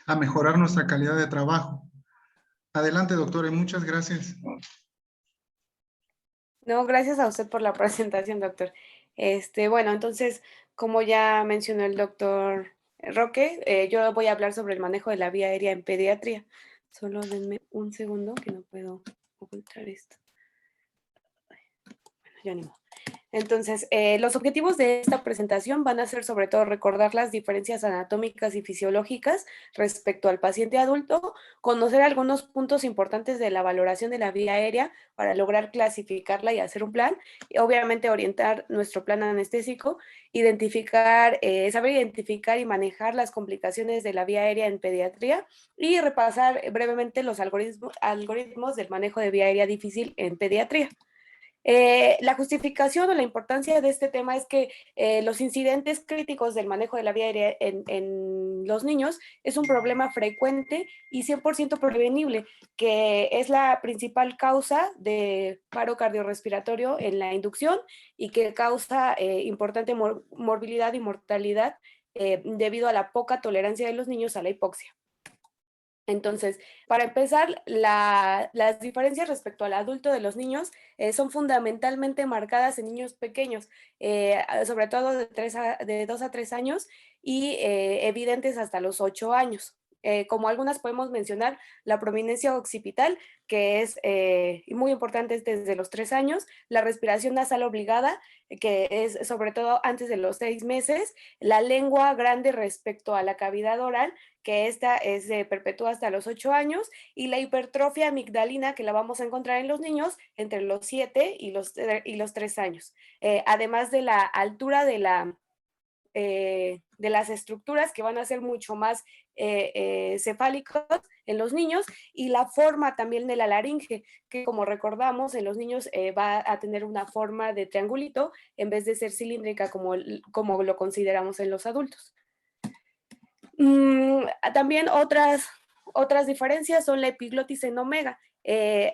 a mejorar nuestra calidad de trabajo. Adelante, doctora, y muchas gracias. No, gracias a usted por la presentación, doctor. Bueno, entonces, como ya mencionó el doctor Roque, yo voy a hablar sobre el manejo de la vía aérea en pediatría. Solo denme un segundo que no puedo ocultar esto. Bueno, ya ni modo. Entonces, los objetivos de esta presentación van a ser sobre todo recordar las diferencias anatómicas y fisiológicas respecto al paciente adulto, conocer algunos puntos importantes de la valoración de la vía aérea para lograr clasificarla y hacer un plan, y obviamente orientar nuestro plan anestésico, saber identificar y manejar las complicaciones de la vía aérea en pediatría y repasar brevemente los algoritmos del manejo de vía aérea difícil en pediatría. La justificación o la importancia de este tema es que los incidentes críticos del manejo de la vía aérea en los niños es un problema frecuente y 100% prevenible, que es la principal causa de paro cardiorrespiratorio en la inducción y que causa importante morbilidad y mortalidad debido a la poca tolerancia de los niños a la hipoxia. Entonces, para empezar, las diferencias respecto al adulto de los niños son fundamentalmente marcadas en niños pequeños, sobre todo de 2 a 3 años y evidentes hasta los 8 años. Como algunas podemos mencionar, la prominencia occipital, que es muy importante desde los 3 años, la respiración nasal obligada, que es sobre todo antes de los 6 meses, la lengua grande respecto a la cavidad oral, que esta se perpetúa hasta los 8 años, y la hipertrofia amigdalina, que la vamos a encontrar en los niños entre los 7 y los 3 años. Además de la altura de las estructuras que van a ser mucho más cefálicos en los niños, y la forma también de la laringe, que como recordamos en los niños va a tener una forma de triangulito en vez de ser cilíndrica como lo consideramos en los adultos. También otras diferencias son la epiglotis en omega.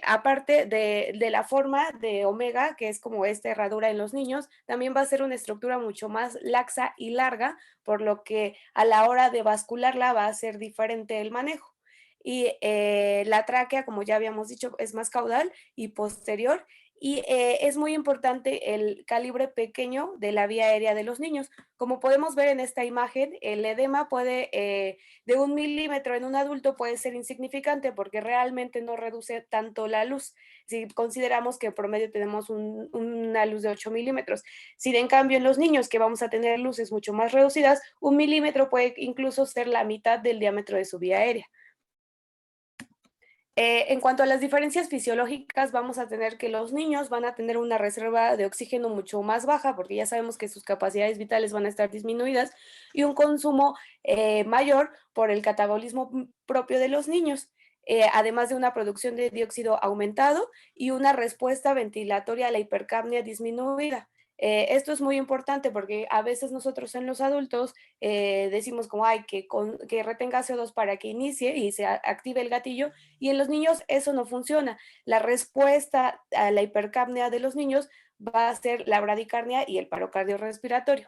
Aparte de la forma de omega, que es como esta herradura en los niños, también va a ser una estructura mucho más laxa y larga, por lo que a la hora de vascularla va a ser diferente el manejo. Y la tráquea, como ya habíamos dicho, es más caudal y posterior, y es muy importante el calibre pequeño de la vía aérea de los niños. Como podemos ver en esta imagen, el edema de 1 milímetro en un adulto puede ser insignificante porque realmente no reduce tanto la luz. Si consideramos que en promedio tenemos una luz de 8 milímetros. Si en cambio en los niños, que vamos a tener luces mucho más reducidas, 1 milímetro puede incluso ser la mitad del diámetro de su vía aérea. En cuanto a las diferencias fisiológicas, vamos a tener que los niños van a tener una reserva de oxígeno mucho más baja, porque ya sabemos que sus capacidades vitales van a estar disminuidas, y un consumo mayor por el catabolismo propio de los niños, además de una producción de dióxido aumentado y una respuesta ventilatoria a la hipercapnia disminuida. Esto es muy importante porque a veces nosotros en los adultos decimos como, ay, que retenga CO2 para que inicie y se active el gatillo, y en los niños eso no funciona. La respuesta a la hipercapnia de los niños va a ser la bradicardia y el paro cardiorrespiratorio.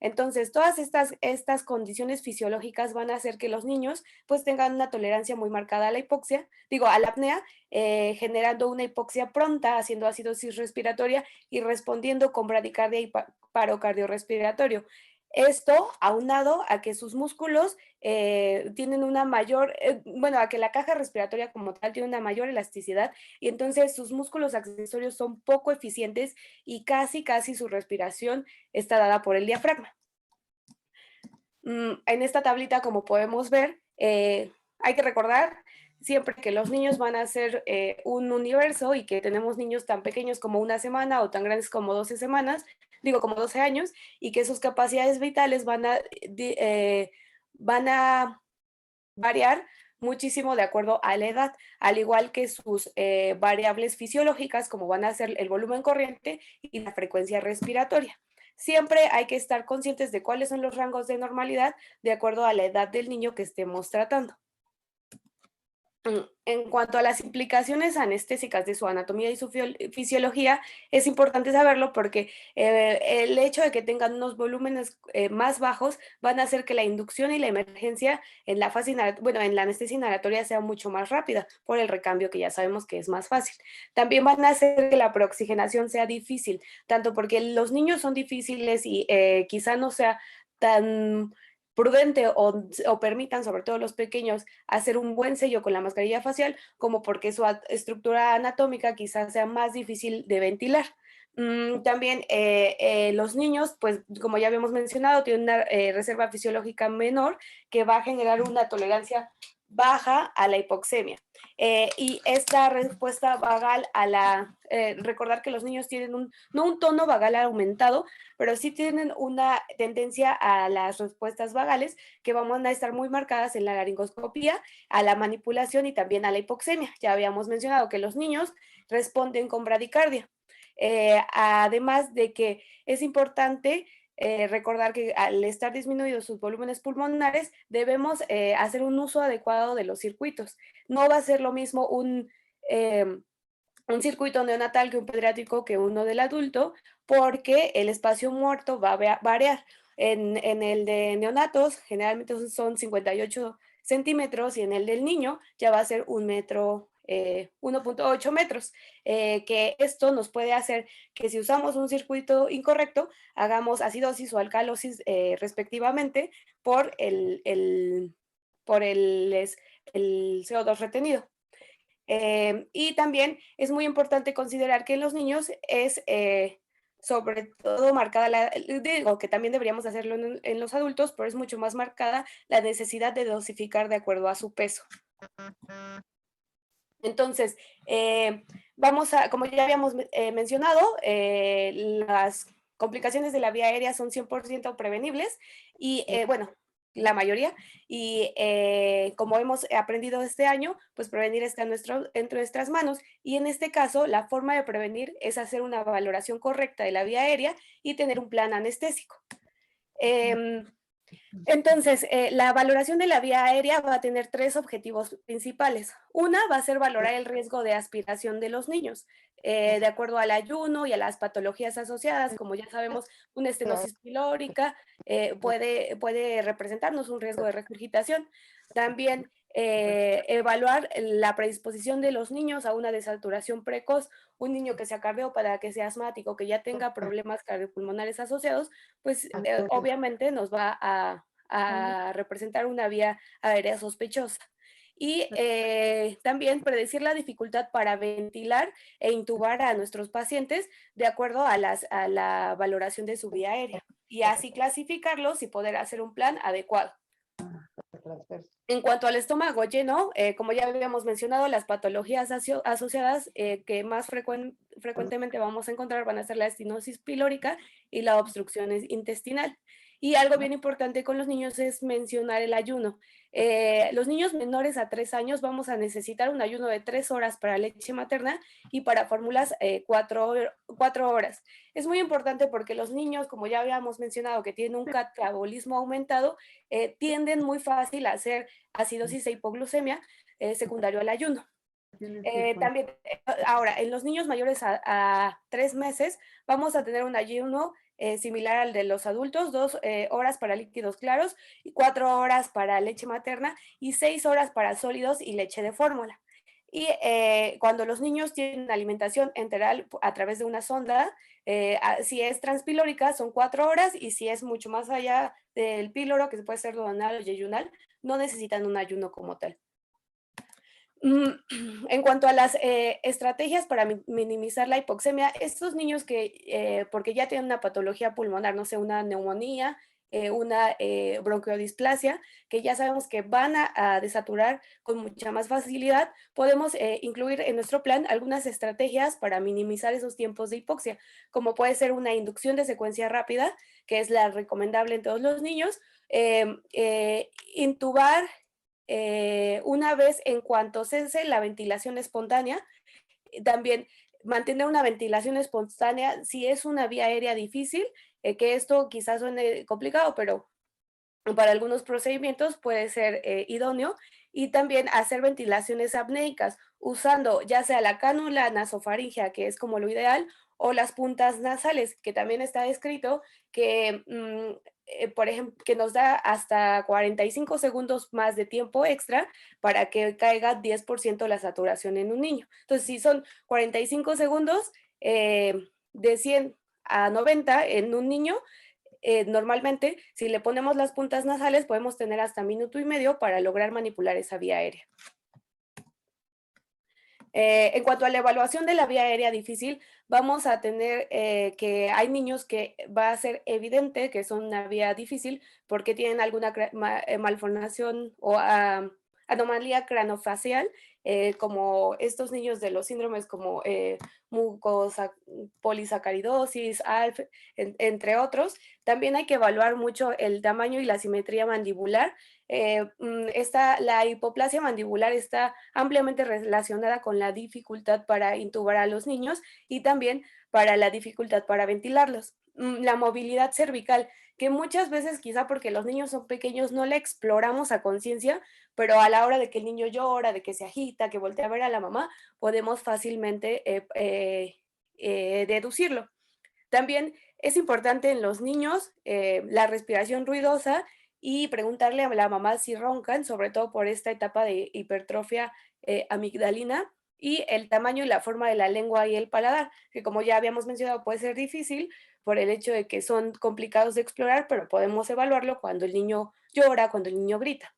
Entonces, todas estas condiciones fisiológicas van a hacer que los niños pues tengan una tolerancia muy marcada a a la apnea, generando una hipoxia pronta, haciendo acidosis respiratoria y respondiendo con bradicardia y paro cardiorrespiratorio. Esto aunado a que sus músculos tienen a que la caja respiratoria como tal tiene una mayor elasticidad, y entonces sus músculos accesorios son poco eficientes y casi su respiración está dada por el diafragma. En esta tablita, como podemos ver, hay que recordar siempre que los niños van a ser un universo y que tenemos niños tan pequeños como 1 semana o tan grandes como 12 semanas, como 12 años, y que sus capacidades vitales van a variar muchísimo de acuerdo a la edad, al igual que sus variables fisiológicas, como van a ser el volumen corriente y la frecuencia respiratoria. Siempre hay que estar conscientes de cuáles son los rangos de normalidad de acuerdo a la edad del niño que estemos tratando. En cuanto a las implicaciones anestésicas de su anatomía y su fisiología, es importante saberlo porque el hecho de que tengan unos volúmenes más bajos van a hacer que la inducción y la emergencia en la fase bueno, en la anestesia inhalatoria sea mucho más rápida por el recambio que ya sabemos que es más fácil. También van a hacer que la preoxigenación sea difícil, tanto porque los niños son difíciles y quizá no sea tan prudente o permitan, sobre todo los pequeños, hacer un buen sello con la mascarilla facial, como porque su estructura anatómica quizás sea más difícil de ventilar. También los niños, pues como ya habíamos mencionado, tienen una reserva fisiológica menor que va a generar una tolerancia baja a la hipoxemia. Y esta respuesta vagal a recordar que los niños tienen no un tono vagal aumentado, pero sí tienen una tendencia a las respuestas vagales que van a estar muy marcadas en la laringoscopía, a la manipulación y también a la hipoxemia. Ya habíamos mencionado que los niños responden con bradicardia. Además de que es importante recordar que al estar disminuidos sus volúmenes pulmonares, debemos hacer un uso adecuado de los circuitos. No va a ser lo mismo un circuito neonatal que un pediátrico que uno del adulto, porque el espacio muerto va a variar. En el de neonatos, generalmente son 58 centímetros y en el del niño ya va a ser 1.8 metros, que esto nos puede hacer que si usamos un circuito incorrecto, hagamos acidosis o alcalosis respectivamente por el CO2 retenido. Y también es muy importante considerar que en los niños es sobre todo marcada, digo que también deberíamos hacerlo en los adultos, pero es mucho más marcada la necesidad de dosificar de acuerdo a su peso. Entonces, vamos a, como ya habíamos mencionado, las complicaciones de la vía aérea son 100% prevenibles y, bueno, la mayoría, y como hemos aprendido este año, pues prevenir está en nuestras manos, y en este caso, la forma de prevenir es hacer una valoración correcta de la vía aérea y tener un plan anestésico. Entonces, la valoración de la vía aérea va a tener 3 objetivos principales. Una va a ser valorar el riesgo de aspiración de los niños, de acuerdo al ayuno y a las patologías asociadas. Como ya sabemos, una estenosis pilórica puede representarnos un riesgo de regurgitación. También evaluar la predisposición de los niños a una desaturación precoz. Un niño que sea cardiópata, que sea asmático, que ya tenga problemas cardiopulmonares asociados, pues obviamente nos va a representar una vía aérea sospechosa. Y también predecir la dificultad para ventilar e intubar a nuestros pacientes de acuerdo a la valoración de su vía aérea. Y así clasificarlos y poder hacer un plan adecuado. En cuanto al estómago lleno, como ya habíamos mencionado, las patologías asociadas que más frecuentemente vamos a encontrar van a ser la estenosis pilórica y la obstrucción intestinal. Y algo bien importante con los niños es mencionar el ayuno. Los niños menores a 3 años vamos a necesitar un ayuno de 3 horas para leche materna y para fórmulas 4 horas. Es muy importante porque los niños, como ya habíamos mencionado, que tienen un catabolismo aumentado, tienden muy fácil a hacer acidosis e hipoglucemia secundario al ayuno. También, ahora, en los niños mayores a 3 meses, vamos a tener un ayuno similar al de los adultos, 2 horas para líquidos claros, y 4 horas para leche materna y 6 horas para sólidos y leche de fórmula. Y cuando los niños tienen alimentación enteral a través de una sonda, si es transpilórica son 4 horas y si es mucho más allá del píloro, que puede ser duodenal o yeyunal, no necesitan un ayuno como tal. En cuanto a las estrategias para minimizar la hipoxemia, estos niños que, porque ya tienen una patología pulmonar, no sé, una neumonía, una bronquiodisplasia, que ya sabemos que van a desaturar con mucha más facilidad, podemos incluir en nuestro plan algunas estrategias para minimizar esos tiempos de hipoxia, como puede ser una inducción de secuencia rápida, que es la recomendable en todos los niños, intubar una vez en cuanto cese la ventilación espontánea, también mantener una ventilación espontánea si es una vía aérea difícil, que esto quizás suene complicado, pero para algunos procedimientos puede ser idóneo, y también hacer ventilaciones apnéicas usando ya sea la cánula nasofaríngea, que es como lo ideal, o las puntas nasales, que también está descrito que, por ejemplo, que nos da hasta 45 segundos más de tiempo extra para que caiga 10% la saturación en un niño. Entonces, si son 45 segundos, de 100 a 90 en un niño, normalmente, si le ponemos las puntas nasales, podemos tener hasta minuto y medio para lograr manipular esa vía aérea. En cuanto a la evaluación de la vía aérea difícil, vamos a tener que hay niños que va a ser evidente que son una vía difícil porque tienen alguna malformación o anomalía cranofacial, como estos niños de los síndromes como polisacaridosis, ALF, entre otros. También hay que evaluar mucho el tamaño y la simetría mandibular. La hipoplasia mandibular está ampliamente relacionada con la dificultad para intubar a los niños y también para la dificultad para ventilarlos. La movilidad cervical, que muchas veces quizá porque los niños son pequeños no la exploramos a conciencia, pero a la hora de que el niño llora, de que se agita, que voltea a ver a la mamá, podemos fácilmente deducirlo. También es importante en los niños la respiración ruidosa y preguntarle a la mamá si roncan, sobre todo por esta etapa de hipertrofia amigdalina, y el tamaño y la forma de la lengua y el paladar, que como ya habíamos mencionado puede ser difícil por el hecho de que son complicados de explorar, pero podemos evaluarlo cuando el niño llora, cuando el niño grita.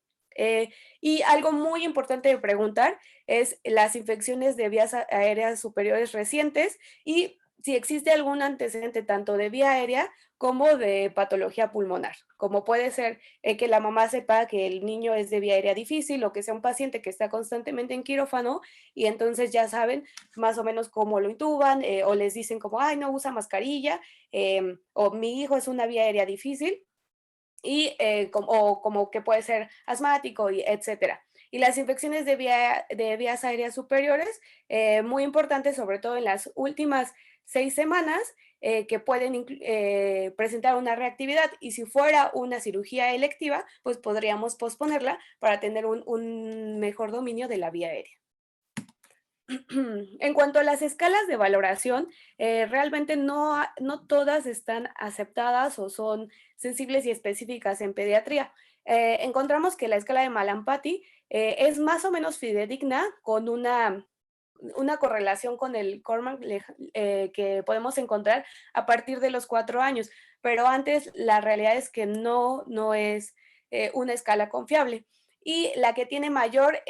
Y algo muy importante de preguntar es las infecciones de vías aéreas superiores recientes y si existe algún antecedente tanto de vía aérea como de patología pulmonar, como puede ser que la mamá sepa que el niño es de vía aérea difícil o que sea un paciente que está constantemente en quirófano y entonces ya saben más o menos cómo lo intuban o les dicen como, ay, no usa mascarilla o mi hijo es una vía aérea difícil y como que puede ser asmático y etcétera. Y las infecciones de vías aéreas superiores, muy importantes, sobre todo en las últimas 6 semanas, que pueden presentar una reactividad. Y si fuera una cirugía electiva, pues podríamos posponerla para tener un mejor dominio de la vía aérea. En cuanto a las escalas de valoración, realmente no todas están aceptadas o son sensibles y específicas en pediatría. Encontramos que la escala de Malampati es más o menos fidedigna con una correlación con el Corman que podemos encontrar a partir de los 4 años, pero antes la realidad es que no es una escala confiable. Y la que tiene mayor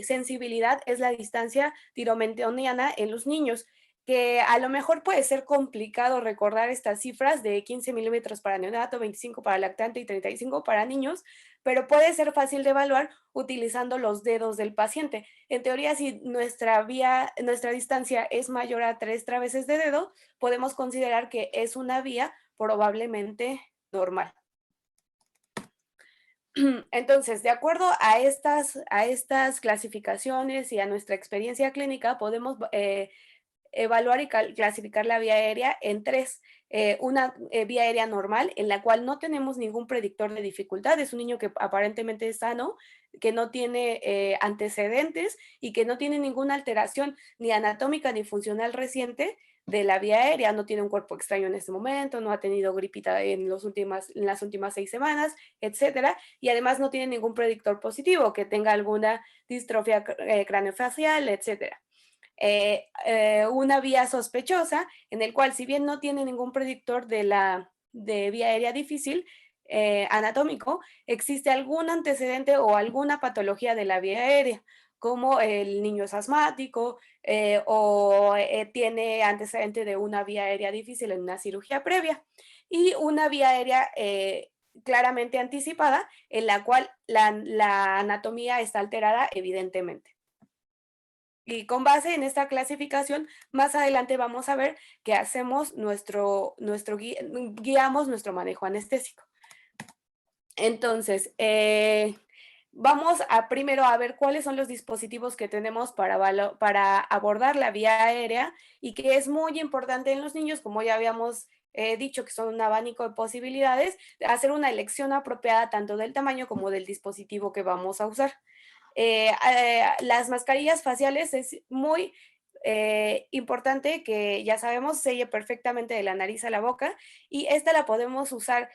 sensibilidad es la distancia tiromentoniana en los niños, que a lo mejor puede ser complicado recordar estas cifras de 15 milímetros para neonato, 25 para lactante y 35 para niños, pero puede ser fácil de evaluar utilizando los dedos del paciente. En teoría, si nuestra distancia es mayor a 3 traveses de dedo, podemos considerar que es una vía probablemente normal. Entonces, de acuerdo a estas clasificaciones y a nuestra experiencia clínica, podemos evaluar y clasificar la vía aérea en 3. Una vía aérea normal, en la cual no tenemos ningún predictor de dificultad, es un niño que aparentemente es sano, que no tiene antecedentes y que no tiene ninguna alteración ni anatómica ni funcional reciente de la vía aérea, no tiene un cuerpo extraño en este momento, no ha tenido gripita en las últimas 6 semanas, etcétera, y además no tiene ningún predictor positivo, que tenga alguna distrofia craneofacial, etcétera. Una vía sospechosa, en el cual si bien no tiene ningún predictor de vía aérea difícil anatómico, existe algún antecedente o alguna patología de la vía aérea, como el niño es asmático o tiene antecedente de una vía aérea difícil en una cirugía previa, y una vía aérea claramente anticipada, en la cual la anatomía está alterada evidentemente. Y con base en esta clasificación, más adelante vamos a ver que hacemos guiamos nuestro manejo anestésico. Entonces, vamos primero a ver cuáles son los dispositivos que tenemos para abordar la vía aérea y que es muy importante en los niños, como ya habíamos dicho, que son un abanico de posibilidades, hacer una elección apropiada tanto del tamaño como del dispositivo que vamos a usar. Las mascarillas faciales es muy importante que, ya sabemos, selle perfectamente de la nariz a la boca, y esta la podemos usar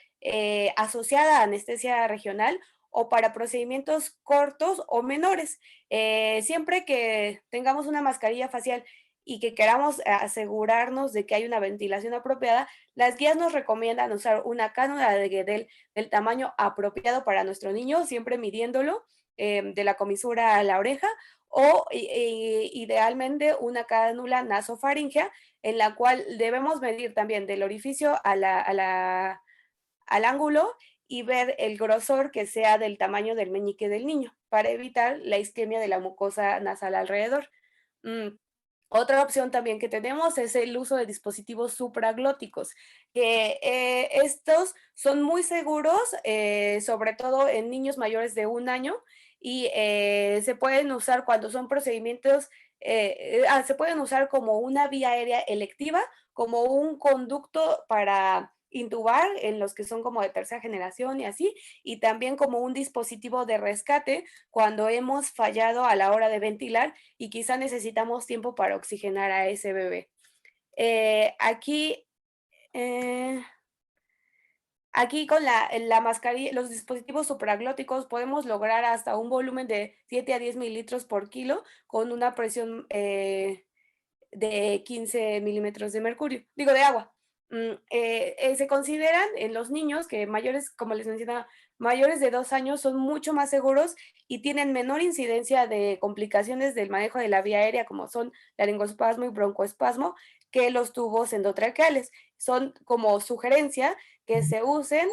asociada a anestesia regional o para procedimientos cortos o menores. Siempre que tengamos una mascarilla facial y que queramos asegurarnos de que hay una ventilación apropiada, las guías nos recomiendan usar una cánula de Guedel del tamaño apropiado para nuestro niño, siempre midiéndolo de la comisura a la oreja, o idealmente una cánula nasofaringea en la cual debemos medir también del orificio al ángulo y ver el grosor que sea del tamaño del meñique del niño para evitar la isquemia de la mucosa nasal alrededor. Mm, Otra opción también que tenemos es el uso de dispositivos supraglóticos, que estos son muy seguros, sobre todo en niños mayores de 1 año, y se pueden usar cuando son procedimientos, se pueden usar como una vía aérea electiva, como un conducto para intubar en los que son como de tercera generación y así, y también como un dispositivo de rescate cuando hemos fallado a la hora de ventilar y quizá necesitamos tiempo para oxigenar a ese bebé. Aquí, eh, aquí con la mascarilla, los dispositivos supraglóticos podemos lograr hasta un volumen de 7 a 10 mililitros por kilo con una presión de 15 milímetros de mercurio, digo de agua. Se consideran en los niños que mayores, como les mencionaba, mayores de 2 años son mucho más seguros y tienen menor incidencia de complicaciones del manejo de la vía aérea, como son laringoespasmo y broncoespasmo, que los tubos endotraqueales. Son como sugerencia que se usen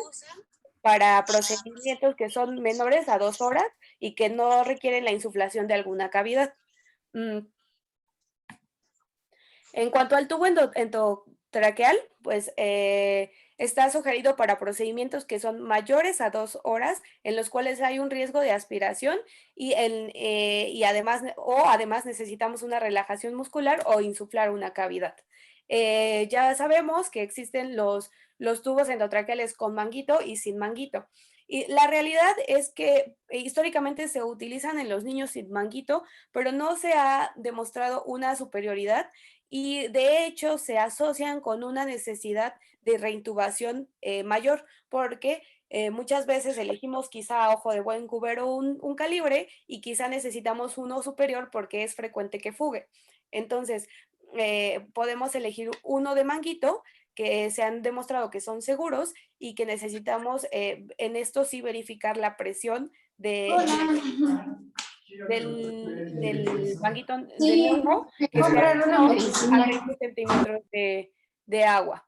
para procedimientos que son menores a 2 horas y que no requieren la insuflación de alguna cavidad. Mm, En cuanto al tubo endotraqueal, pues está sugerido para procedimientos que son mayores a 2 horas, en los cuales hay un riesgo de aspiración y además necesitamos una relajación muscular o insuflar una cavidad. Ya sabemos que existen los tubos endotraqueales con manguito y sin manguito. Y la realidad es que históricamente se utilizan en los niños sin manguito, pero no se ha demostrado una superioridad y de hecho se asocian con una necesidad de reintubación mayor, porque muchas veces elegimos quizá a ojo de buen cubero un calibre y quizá necesitamos uno superior porque es frecuente que fugue. Entonces, podemos elegir uno de manguito que se han demostrado que son seguros y que necesitamos en esto sí verificar la presión del manguito del Sí, tubo que sea comprar una menor a medicina. 20 centímetros de agua.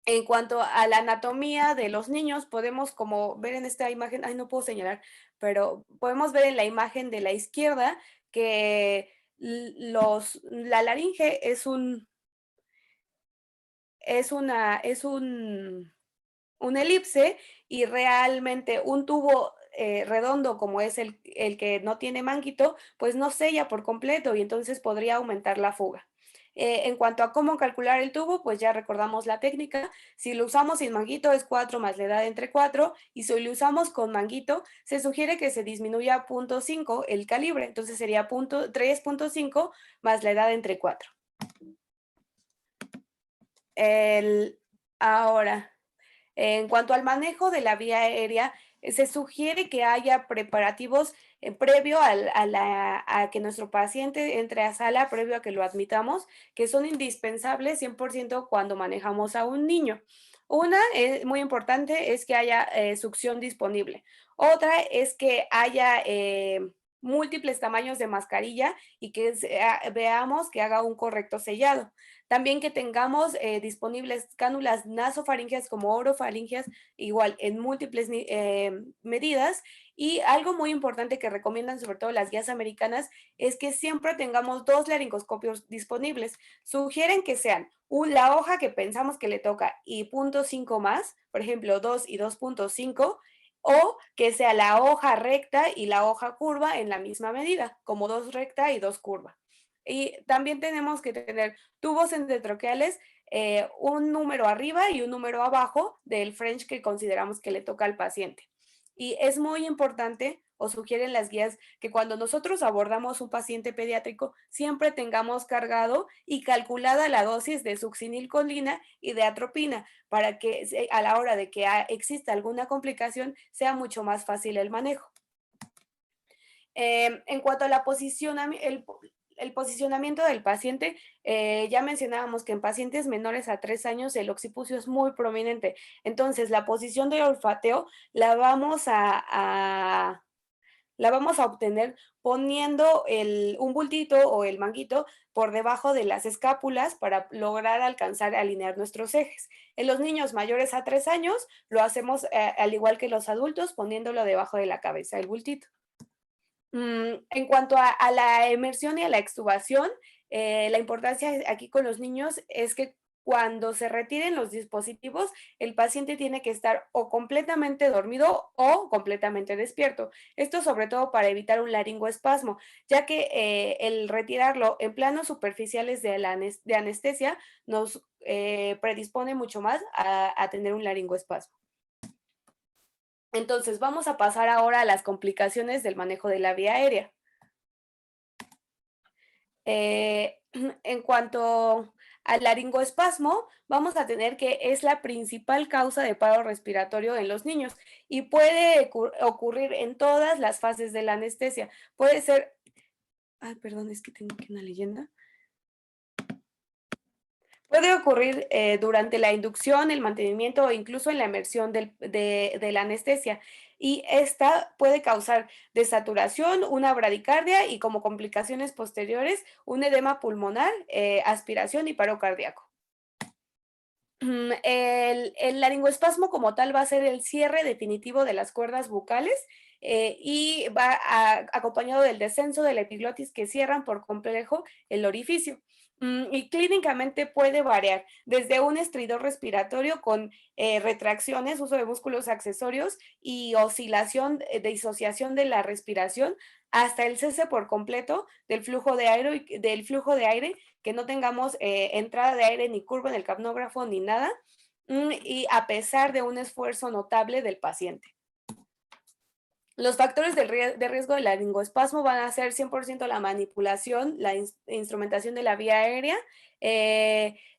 En cuanto a la anatomía de los niños, podemos como ver en esta imagen, ay, no puedo señalar, pero podemos ver en la imagen de la izquierda que la laringe es un elipse y realmente un tubo redondo como es el que no tiene manguito, pues no sella por completo y entonces podría aumentar la fuga. En cuanto a cómo calcular el tubo, pues ya recordamos la técnica. Si lo usamos sin manguito es 4 más la edad entre 4 y si lo usamos con manguito, se sugiere que se disminuya a 0.5 el calibre, entonces sería 3.5 más la edad entre 4. Ahora, en cuanto al manejo de la vía aérea, se sugiere que haya preparativos previo a que nuestro paciente entre a sala, previo a que lo admitamos, que son indispensables 100% cuando manejamos a un niño. Una muy importante es que haya succión disponible. Otra es que haya múltiples tamaños de mascarilla y que veamos que haga un correcto sellado. También que tengamos disponibles cánulas nasofaringeas como orofaringeas, igual en múltiples medidas. Y algo muy importante que recomiendan sobre todo las guías americanas es que siempre tengamos 2 laringoscopios disponibles. Sugieren que sean la hoja que pensamos que le toca y 0.5 más, por ejemplo 2 y 2.5, o que sea la hoja recta y la hoja curva en la misma medida, como 2 recta y 2 curva. Y también tenemos que tener tubos endotraqueales, un número arriba y un número abajo del French que consideramos que le toca al paciente. Y es muy importante o sugieren las guías que cuando nosotros abordamos un paciente pediátrico, siempre tengamos cargado y calculada la dosis de succinilcolina y de atropina para que a la hora de que exista alguna complicación sea mucho más fácil el manejo. En cuanto a el posicionamiento del paciente, ya mencionábamos que en pacientes menores a 3 años el occipucio es muy prominente. Entonces, la posición de olfateo la vamos a obtener poniendo un bultito o el manguito por debajo de las escápulas para lograr alcanzar a alinear nuestros ejes. En los niños mayores a 3 años lo hacemos al igual que los adultos, poniéndolo debajo de la cabeza, el bultito. En cuanto a la emersión y a la extubación, la importancia aquí con los niños es que cuando se retiren los dispositivos, el paciente tiene que estar o completamente dormido o completamente despierto. Esto sobre todo para evitar un laringoespasmo, ya que el retirarlo en planos superficiales de anestesia nos predispone mucho más a tener un laringoespasmo. Entonces, vamos a pasar ahora a las complicaciones del manejo de la vía aérea. En cuanto al laringoespasmo, vamos a tener que es la principal causa de paro respiratorio en los niños y puede ocurrir en todas las fases de la anestesia. Puede ser, ay, perdón, es que tengo aquí una leyenda. Puede ocurrir durante la inducción, el mantenimiento o incluso en la emersión de la anestesia. Y esta puede causar desaturación, una bradicardia y como complicaciones posteriores, un edema pulmonar, aspiración y paro cardíaco. El laringoespasmo como tal va a ser el cierre definitivo de las cuerdas bucales y va acompañado del descenso de la epiglotis que cierran por complejo el orificio. Y clínicamente puede variar desde un estridor respiratorio con retracciones, uso de músculos accesorios y oscilación, disociación de la respiración, hasta el cese por completo del flujo de aire, que no tengamos entrada de aire ni curva en el capnógrafo ni nada, y a pesar de un esfuerzo notable del paciente. Los factores de riesgo del laringoespasmo van a ser 100% la manipulación, la instrumentación de la vía aérea,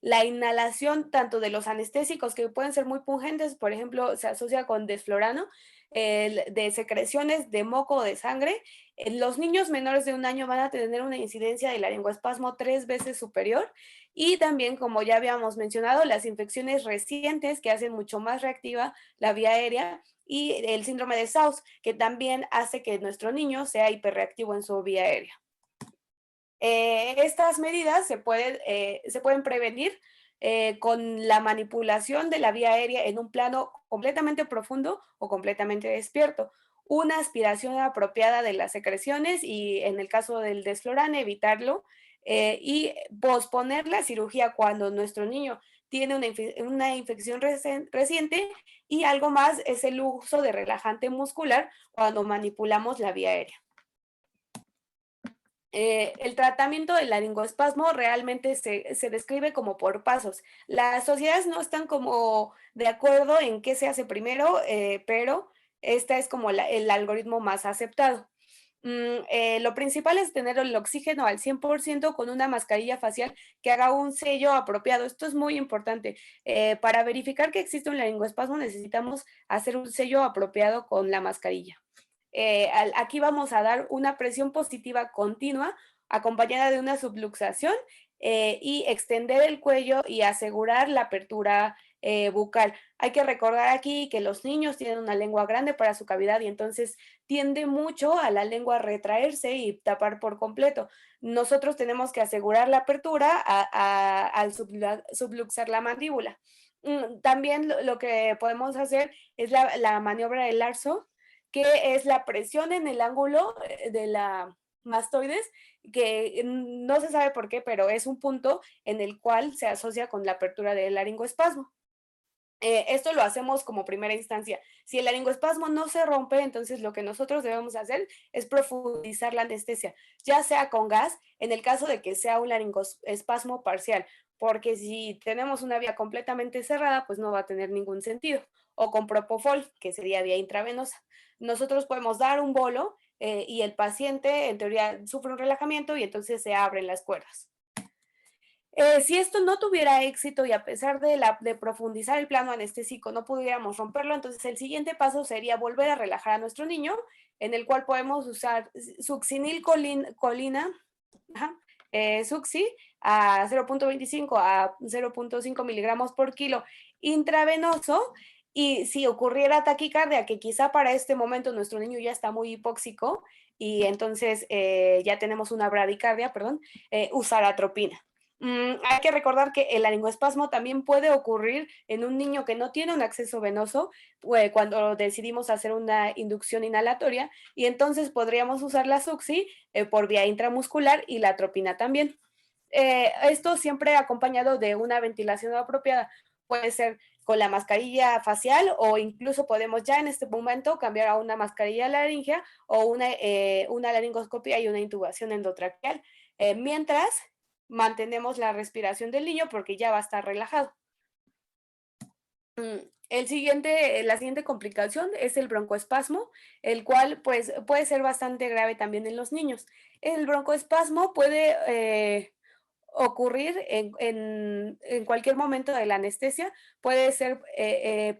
la inhalación tanto de los anestésicos que pueden ser muy pungentes, por ejemplo, se asocia con desflorano, de secreciones de moco o de sangre. Los niños menores de 1 año van a tener una incidencia de laringoespasmo 3 veces superior y también, como ya habíamos mencionado, las infecciones recientes que hacen mucho más reactiva la vía aérea y el síndrome de South, que también hace que nuestro niño sea hiperreactivo en su vía aérea. Estas medidas se pueden prevenir con la manipulación de la vía aérea en un plano completamente profundo o completamente despierto, una aspiración apropiada de las secreciones y en el caso del desflorane evitarlo y posponer la cirugía cuando nuestro niño tiene una infección reciente y algo más es el uso de relajante muscular cuando manipulamos la vía aérea. El tratamiento del laringoespasmo realmente se describe como por pasos. Las sociedades no están como de acuerdo en qué se hace primero, pero esta es como el algoritmo más aceptado. Lo principal es tener el oxígeno al 100% con una mascarilla facial que haga un sello apropiado. Esto es muy importante. Para verificar que existe un laringoespasmo necesitamos hacer un sello apropiado con la mascarilla. Aquí vamos a dar una presión positiva continua acompañada de una subluxación y extender el cuello y asegurar la apertura bucal. Hay que recordar aquí que los niños tienen una lengua grande para su cavidad y entonces tiende mucho a la lengua a retraerse y tapar por completo. Nosotros tenemos que asegurar la apertura al subluxar la mandíbula. También lo que podemos hacer es la maniobra del Larso, que es la presión en el ángulo de la mastoides, que no se sabe por qué, pero es un punto en el cual se asocia con la apertura del laringoespasmo. Esto lo hacemos como primera instancia. Si el laringoespasmo no se rompe, entonces lo que nosotros debemos hacer es profundizar la anestesia, ya sea con gas, en el caso de que sea un laringoespasmo parcial, porque si tenemos una vía completamente cerrada, pues no va a tener ningún sentido. o con propofol, que sería vía intravenosa. Nosotros podemos dar un bolo y el paciente en teoría sufre un relajamiento y entonces se abren las cuerdas. Si esto no tuviera éxito y a pesar de profundizar el plano anestésico no pudiéramos romperlo, entonces el siguiente paso sería volver a relajar a nuestro niño, en el cual podemos usar succinilcolina, ajá, Succi a 0.25 a 0.5 miligramos por kilo intravenoso. Y si ocurriera taquicardia, que quizá para este momento nuestro niño ya está muy hipóxico y entonces ya tenemos una bradicardia, perdón, usar atropina. Hay que recordar que el laringoespasmo también puede ocurrir en un niño que no tiene un acceso venoso cuando decidimos hacer una inducción inhalatoria y entonces podríamos usar la Succi por vía intramuscular y la atropina también. Esto siempre acompañado de una ventilación apropiada. Puede ser con la mascarilla facial o incluso podemos ya en este momento cambiar a una mascarilla laringea o una laringoscopia y una intubación endotraqueal. Mientras mantenemos la respiración del niño porque ya va a estar relajado. La siguiente complicación es el broncoespasmo, el cual pues, puede ser bastante grave también en los niños. El broncoespasmo puede ocurrir en cualquier momento de la anestesia, puede ser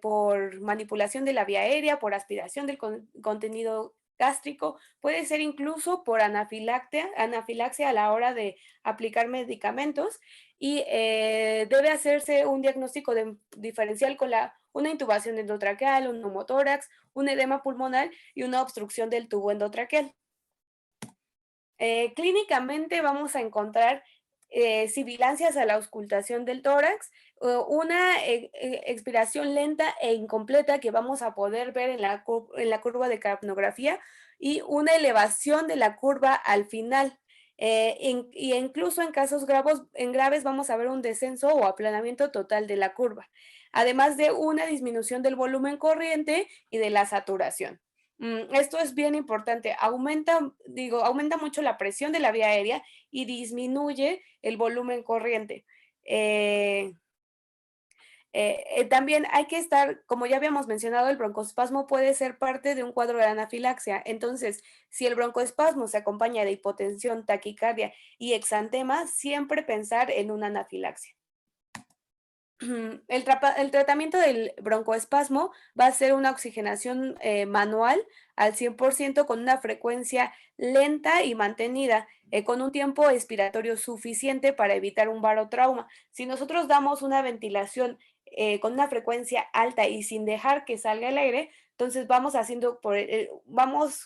por manipulación de la vía aérea, por aspiración del contenido gástrico, puede ser incluso por anafilaxia a la hora de aplicar medicamentos y debe hacerse un diagnóstico diferencial con una intubación endotraqueal, un neumotórax, un edema pulmonar y una obstrucción del tubo endotraqueal. Clínicamente vamos a encontrar sibilancias a la auscultación del tórax, una expiración lenta e incompleta que vamos a poder ver en la curva de capnografía y una elevación de la curva al final. Y incluso en casos graves vamos a ver un descenso o aplanamiento total de la curva, además de una disminución del volumen corriente y de la saturación. Esto es bien importante, aumenta mucho la presión de la vía aérea y disminuye el volumen corriente. También hay que estar, como ya habíamos mencionado, el broncoespasmo puede ser parte de un cuadro de anafilaxia. Entonces, si el broncoespasmo se acompaña de hipotensión, taquicardia y exantema, siempre pensar en una anafilaxia. El tratamiento del broncoespasmo va a ser una oxigenación manual al 100% con una frecuencia lenta y mantenida, con un tiempo expiratorio suficiente para evitar un barotrauma. Si nosotros damos una ventilación con una frecuencia alta y sin dejar que salga el aire, entonces vamos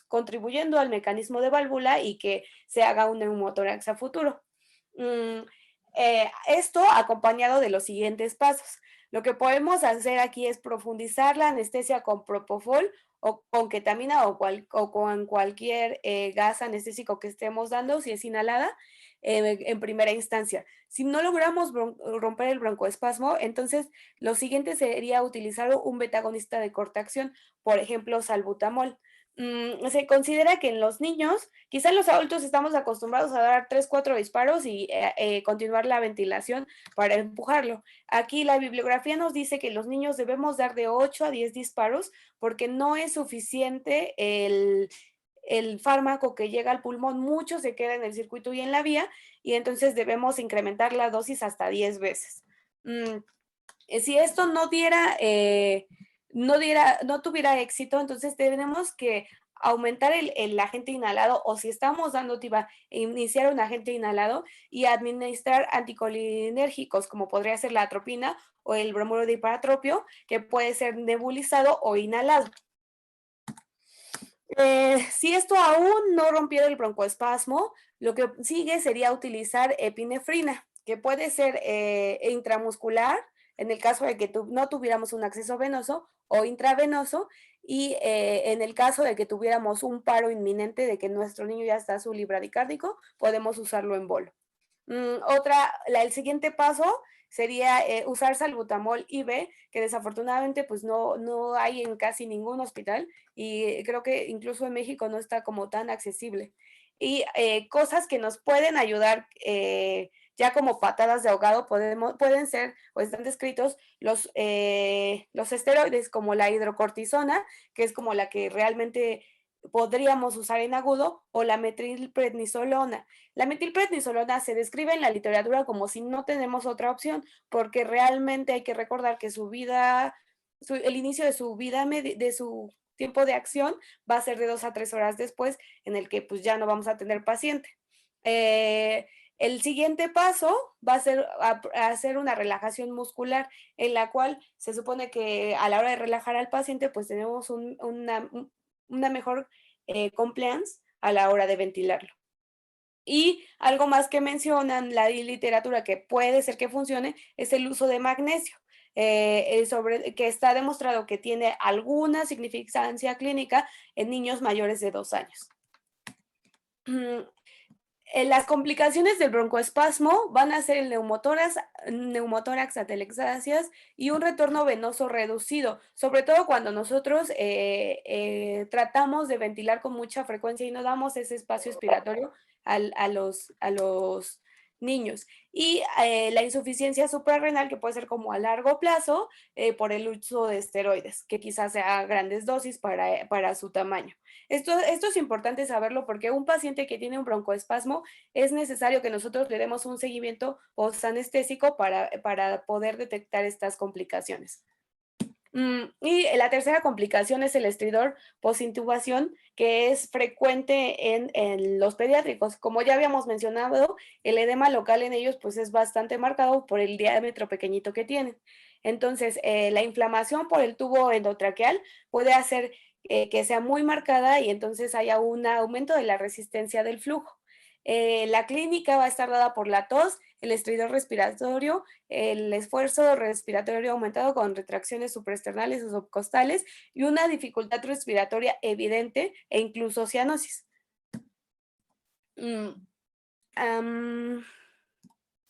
contribuyendo al mecanismo de válvula y que se haga un neumotórax a futuro. Esto acompañado de los siguientes pasos. Lo que podemos hacer aquí es profundizar la anestesia con propofol o con ketamina o con cualquier gas anestésico que estemos dando, si es inhalada, en primera instancia. Si no logramos romper el broncoespasmo, entonces lo siguiente sería utilizar un betagonista de corta acción, por ejemplo, salbutamol. Se considera que en los niños, quizá en los adultos estamos acostumbrados a dar 3, 4 disparos y continuar la ventilación para empujarlo. Aquí la bibliografía nos dice que los niños debemos dar de 8 a 10 disparos porque no es suficiente el fármaco que llega al pulmón, mucho se queda en el circuito y en la vía, y entonces debemos incrementar la dosis hasta 10 veces. Si esto no tuviera éxito, entonces tenemos que aumentar el agente inhalado o si estamos dando TIVA, iniciar un agente inhalado y administrar anticolinérgicos como podría ser la atropina o el bromuro de hiperatropio, que puede ser nebulizado o inhalado. Si esto aún no rompiera el broncoespasmo, lo que sigue sería utilizar epinefrina, que puede ser intramuscular, en el caso de que no tuviéramos un acceso venoso o intravenoso, y en el caso de que tuviéramos un paro inminente de que nuestro niño ya está sublibradicárdico, podemos usarlo en bolo. El siguiente paso sería usar salbutamol IV, que desafortunadamente pues no hay en casi ningún hospital y creo que incluso en México no está como tan accesible. Y cosas que nos pueden ayudar Ya como patadas de ahogado pueden ser o están descritos los esteroides como la hidrocortisona, que es como la que realmente podríamos usar en agudo, o la metilprednisolona. La metilprednisolona se describe en la literatura como si no tenemos otra opción, porque realmente hay que recordar que el inicio de su vida, de su tiempo de acción, va a ser de 2 a 3 horas después, en el que pues ya no vamos a tener paciente. El siguiente paso va a ser hacer una relajación muscular, en la cual se supone que a la hora de relajar al paciente, pues tenemos una mejor compliance a la hora de ventilarlo. Y algo más que mencionan la literatura que puede ser que funcione es el uso de magnesio, que está demostrado que tiene alguna significancia clínica en niños mayores de 2 años. Las complicaciones del broncoespasmo van a ser el neumotórax, atelexasias y un retorno venoso reducido, sobre todo cuando nosotros tratamos de ventilar con mucha frecuencia y no damos ese espacio expiratorio a los niños. Y la insuficiencia suprarrenal, que puede ser como a largo plazo por el uso de esteroides, que quizás sea a grandes dosis para su tamaño. Esto es importante saberlo porque un paciente que tiene un broncoespasmo es necesario que nosotros le demos un seguimiento postanestésico para poder detectar estas complicaciones. Y la tercera complicación es el estridor postintubación, que es frecuente en los pediátricos. Como ya habíamos mencionado, el edema local en ellos pues es bastante marcado por el diámetro pequeñito que tienen. Entonces, la inflamación por el tubo endotraqueal puede hacer que sea muy marcada y entonces haya un aumento de la resistencia del flujo. La clínica va a estar dada por la tos, el estridor respiratorio, el esfuerzo respiratorio aumentado con retracciones supraesternales o subcostales y una dificultad respiratoria evidente e incluso cianosis.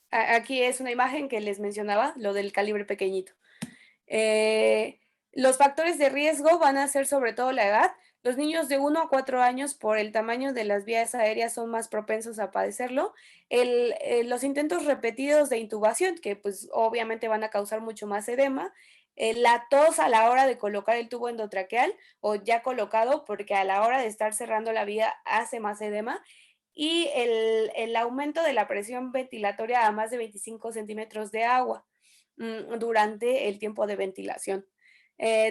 Aquí es una imagen que les mencionaba, lo del calibre pequeñito. Los factores de riesgo van a ser sobre todo la edad. Los niños de 1 a 4 años, por el tamaño de las vías aéreas, son más propensos a padecerlo. Los intentos repetidos de intubación, que pues obviamente van a causar mucho más edema. La tos a la hora de colocar el tubo endotraqueal o ya colocado, porque a la hora de estar cerrando la vía hace más edema. Y el aumento de la presión ventilatoria a más de 25 centímetros de agua durante el tiempo de ventilación.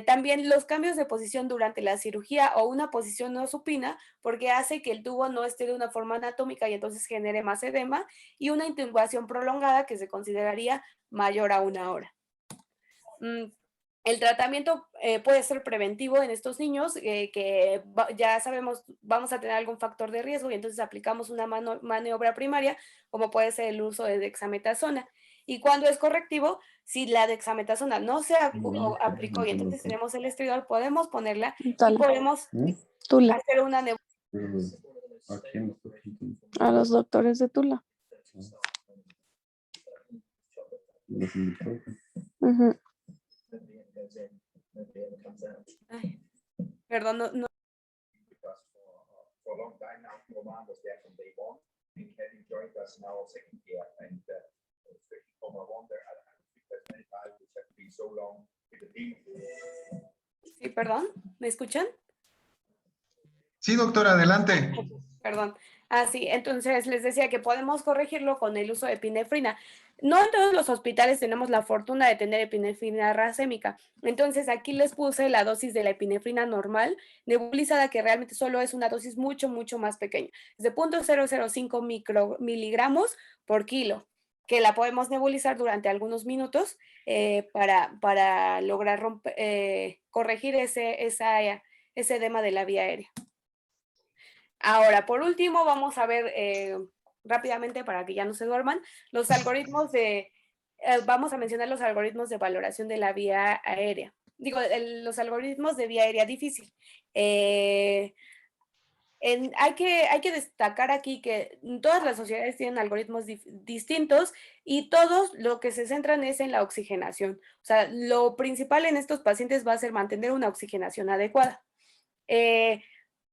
También los cambios de posición durante la cirugía o una posición no supina, porque hace que el tubo no esté de una forma anatómica y entonces genere más edema, y una intubación prolongada que se consideraría mayor a 1 hora. El tratamiento puede ser preventivo en estos niños, que ya sabemos vamos a tener algún factor de riesgo y entonces aplicamos una maniobra primaria, como puede ser el uso de dexametasona. Y cuando es correctivo, si la dexametasona no se aplicó y entonces tenemos el estridor, podemos ponerla y podemos Tula. hacer una A los doctores de Tula. Ujú. Ay, perdón, no. Sí, perdón, ¿me escuchan? Sí, doctora, adelante. Perdón. Sí, entonces les decía que podemos corregirlo con el uso de epinefrina. No en todos los hospitales tenemos la fortuna de tener epinefrina racémica. Entonces aquí les puse la dosis de la epinefrina normal, nebulizada, que realmente solo es una dosis mucho, mucho más pequeña. Es de 0.005 miligramos por kilo, que la podemos nebulizar durante algunos minutos para lograr corregir ese edema de la vía aérea. Ahora, por último, vamos a ver rápidamente, para que ya no se duerman, los algoritmos vamos a mencionar los algoritmos de valoración de la vía aérea. Digo, los algoritmos de vía aérea difícil. Hay que destacar aquí que todas las sociedades tienen algoritmos distintos y todos lo que se centran es en la oxigenación. O sea, lo principal en estos pacientes va a ser mantener una oxigenación adecuada.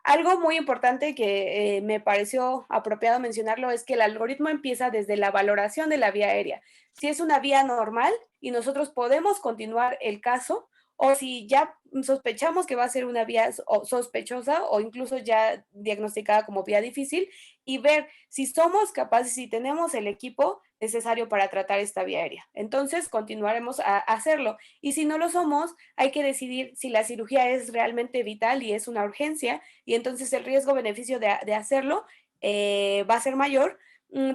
Algo muy importante que me pareció apropiado mencionarlo es que el algoritmo empieza desde la valoración de la vía aérea. Si es una vía normal y nosotros podemos continuar el caso, o si ya sospechamos que va a ser una vía sospechosa o incluso ya diagnosticada como vía difícil, y ver si somos capaces, si tenemos el equipo necesario para tratar esta vía aérea. Entonces continuaremos a hacerlo. Y si no lo somos, hay que decidir si la cirugía es realmente vital y es una urgencia, y entonces el riesgo-beneficio de hacerlo va a ser mayor.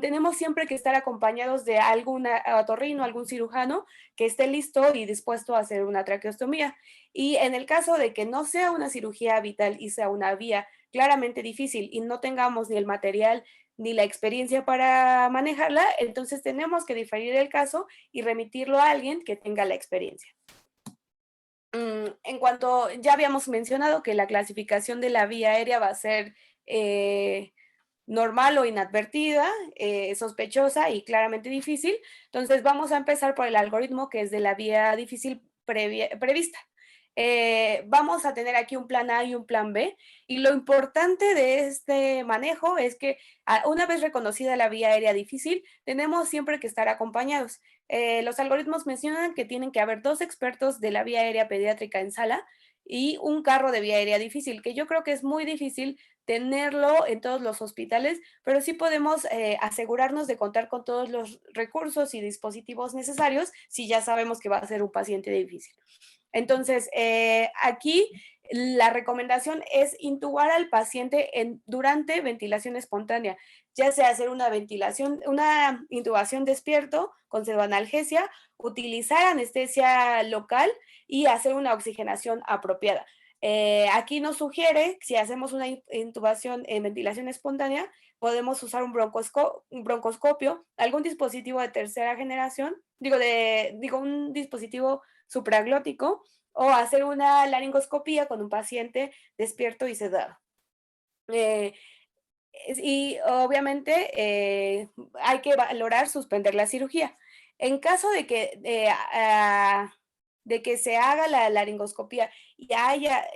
Tenemos siempre que estar acompañados de algún otorrino, algún cirujano que esté listo y dispuesto a hacer una traqueostomía. Y en el caso de que no sea una cirugía vital y sea una vía claramente difícil y no tengamos ni el material ni la experiencia para manejarla, entonces tenemos que diferir el caso y remitirlo a alguien que tenga la experiencia. En cuanto ya habíamos mencionado que la clasificación de la vía aérea va a ser normal o inadvertida, sospechosa y claramente difícil. Entonces vamos a empezar por el algoritmo que es de la vía difícil prevista. Vamos a tener aquí un plan A y un plan B, y lo importante de este manejo es que una vez reconocida la vía aérea difícil, tenemos siempre que estar acompañados. Los algoritmos mencionan que tienen que haber 2 expertos de la vía aérea pediátrica en sala y un carro de vía aérea difícil, que yo creo que es muy difícil tenerlo en todos los hospitales, pero sí podemos asegurarnos de contar con todos los recursos y dispositivos necesarios si ya sabemos que va a ser un paciente difícil. Entonces, aquí la recomendación es intubar al paciente durante ventilación espontánea, ya sea hacer una intubación despierto con pseudoanalgesia, utilizar anestesia local y hacer una oxigenación apropiada. Aquí nos sugiere, si hacemos una intubación en ventilación espontánea, podemos usar un broncoscopio, algún dispositivo de tercera generación, un dispositivo supraglótico, o hacer una laringoscopía con un paciente despierto y sedado. Y obviamente hay que valorar suspender la cirugía. En caso de que se haga la laringoscopía y haya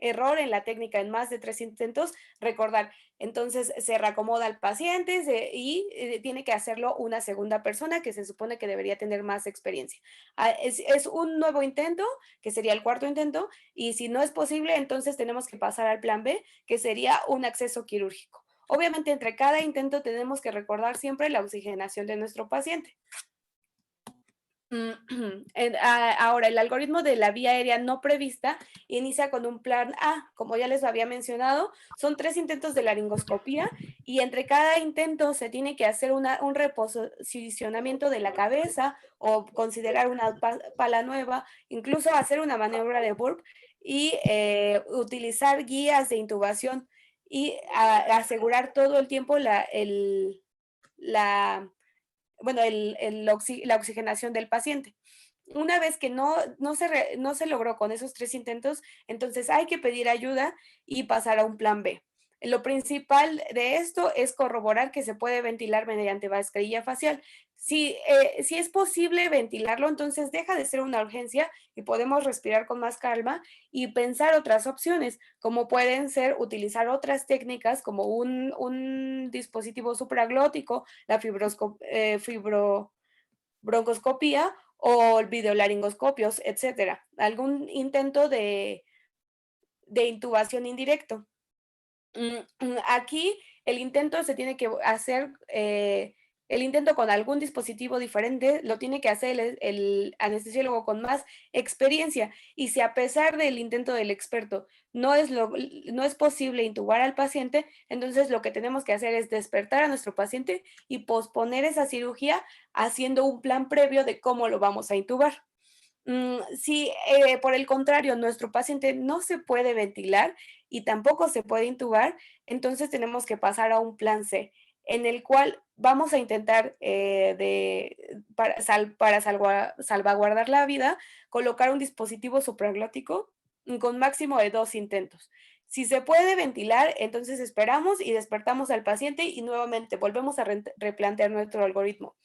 error en la técnica en más de 3 intentos, recordar, entonces se reacomoda al paciente y tiene que hacerlo una segunda persona que se supone que debería tener más experiencia. Es un nuevo intento, que sería el 4º intento, y si no es posible, entonces tenemos que pasar al plan B, que sería un acceso quirúrgico. Obviamente, entre cada intento tenemos que recordar siempre la oxigenación de nuestro paciente. Ahora, el algoritmo de la vía aérea no prevista inicia con un plan A. Como ya les había mencionado, son 3 intentos de laringoscopía, y entre cada intento se tiene que hacer un reposicionamiento de la cabeza o considerar una pala nueva, incluso hacer una maniobra de burp y utilizar guías de intubación y asegurar todo el tiempo la oxigenación del paciente. Una vez que no se logró con esos 3 intentos, entonces hay que pedir ayuda y pasar a un plan B. Lo principal de esto es corroborar que se puede ventilar mediante mascarilla facial. Si es posible ventilarlo, entonces deja de ser una urgencia y podemos respirar con más calma y pensar otras opciones, como pueden ser utilizar otras técnicas como un dispositivo supraglótico, la fibrobroncoscopía o el videolaringoscopios, etcétera. Algún intento de intubación indirecto. Aquí el intento se tiene que hacer, el intento con algún dispositivo diferente lo tiene que hacer el anestesiólogo con más experiencia, y si a pesar del intento del experto no es posible intubar al paciente, entonces lo que tenemos que hacer es despertar a nuestro paciente y posponer esa cirugía haciendo un plan previo de cómo lo vamos a intubar. Si por el contrario nuestro paciente no se puede ventilar y tampoco se puede intubar, entonces tenemos que pasar a un plan C, en el cual vamos a intentar para salvaguardar la vida, colocar un dispositivo supraglótico con máximo de 2 intentos. Si se puede ventilar, entonces esperamos y despertamos al paciente y nuevamente volvemos a replantear nuestro algoritmo.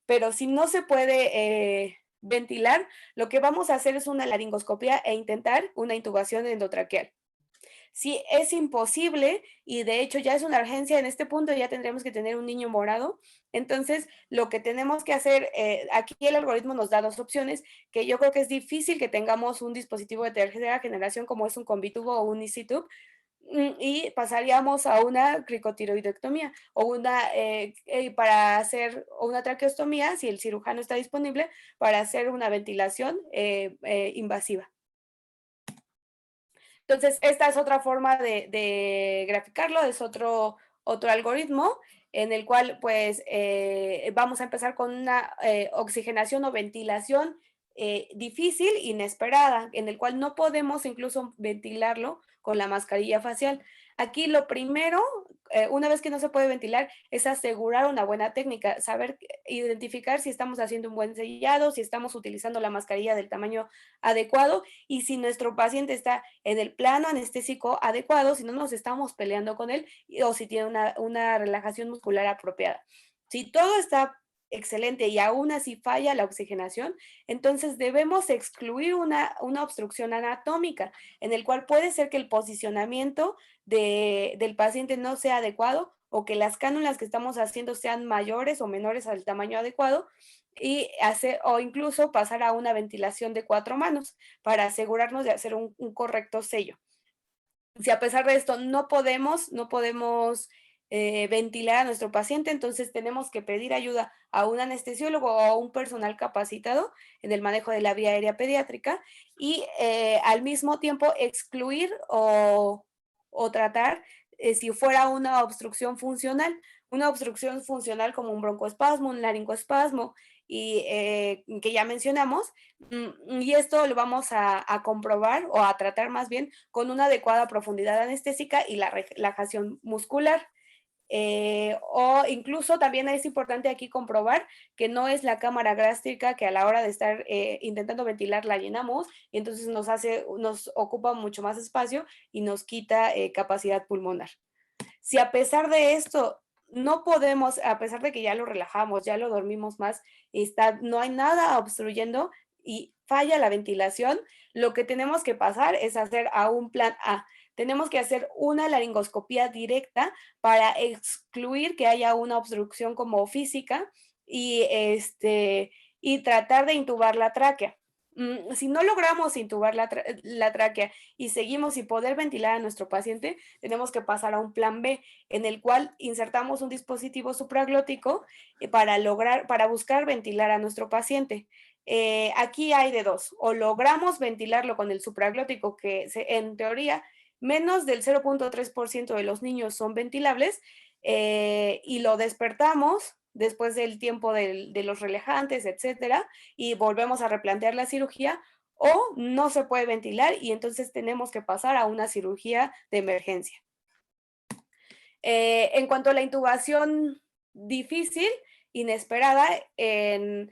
Pero si no se puede ventilar, lo que vamos a hacer es una laringoscopia e intentar una intubación endotraqueal. Si es imposible, y de hecho ya es una urgencia, en este punto ya tendremos que tener un niño morado, entonces lo que tenemos que hacer, aquí el algoritmo nos da 2 opciones, que yo creo que es difícil que tengamos un dispositivo de tercera generación como es un Convitubo o un EasyTube, y pasaríamos a una cricotiroidectomía o para hacer o una traqueostomía, si el cirujano está disponible, para hacer una ventilación invasiva. Entonces, esta es otra forma de graficarlo, es otro algoritmo en el cual pues vamos a empezar con una oxigenación o ventilación difícil, inesperada, en el cual no podemos incluso ventilarlo con la mascarilla facial. Aquí lo primero, una vez que no se puede ventilar, es asegurar una buena técnica, saber identificar si estamos haciendo un buen sellado, si estamos utilizando la mascarilla del tamaño adecuado y si nuestro paciente está en el plano anestésico adecuado, si no nos estamos peleando con él o si tiene una relajación muscular apropiada. Si todo está excelente y aún así falla la oxigenación, entonces debemos excluir una obstrucción anatómica en el cual puede ser que el posicionamiento del paciente no sea adecuado o que las cánulas que estamos haciendo sean mayores o menores al tamaño adecuado o incluso pasar a una ventilación de 4 manos para asegurarnos de hacer un correcto sello. Si a pesar de esto no podemos ventilar a nuestro paciente, entonces tenemos que pedir ayuda a un anestesiólogo o a un personal capacitado en el manejo de la vía aérea pediátrica y al mismo tiempo excluir o tratar si fuera una obstrucción funcional como un broncoespasmo, un laringoespasmo y que ya mencionamos, y esto lo vamos a comprobar o a tratar más bien con una adecuada profundidad anestésica y la relajación muscular. O incluso también es importante aquí comprobar que no es la cámara gástrica que a la hora de estar intentando ventilar la llenamos y entonces nos ocupa mucho más espacio y nos quita capacidad pulmonar. Si a pesar de esto no podemos, a pesar de que ya lo relajamos, ya lo dormimos más, no hay nada obstruyendo y falla la ventilación, lo que tenemos que pasar es hacer a un plan A. Tenemos que hacer una laringoscopía directa para excluir que haya una obstrucción como física y tratar de intubar la tráquea. Si no logramos intubar la tráquea y seguimos sin poder ventilar a nuestro paciente, tenemos que pasar a un plan B, en el cual insertamos un dispositivo supraglótico para buscar ventilar a nuestro paciente. Aquí hay de dos, o logramos ventilarlo con el supraglótico, que en teoría menos del 0.3% de los niños son ventilables, y lo despertamos después del tiempo de los relajantes, etcétera, y volvemos a replantear la cirugía, o no se puede ventilar y entonces tenemos que pasar a una cirugía de emergencia. En cuanto a la intubación difícil, inesperada, en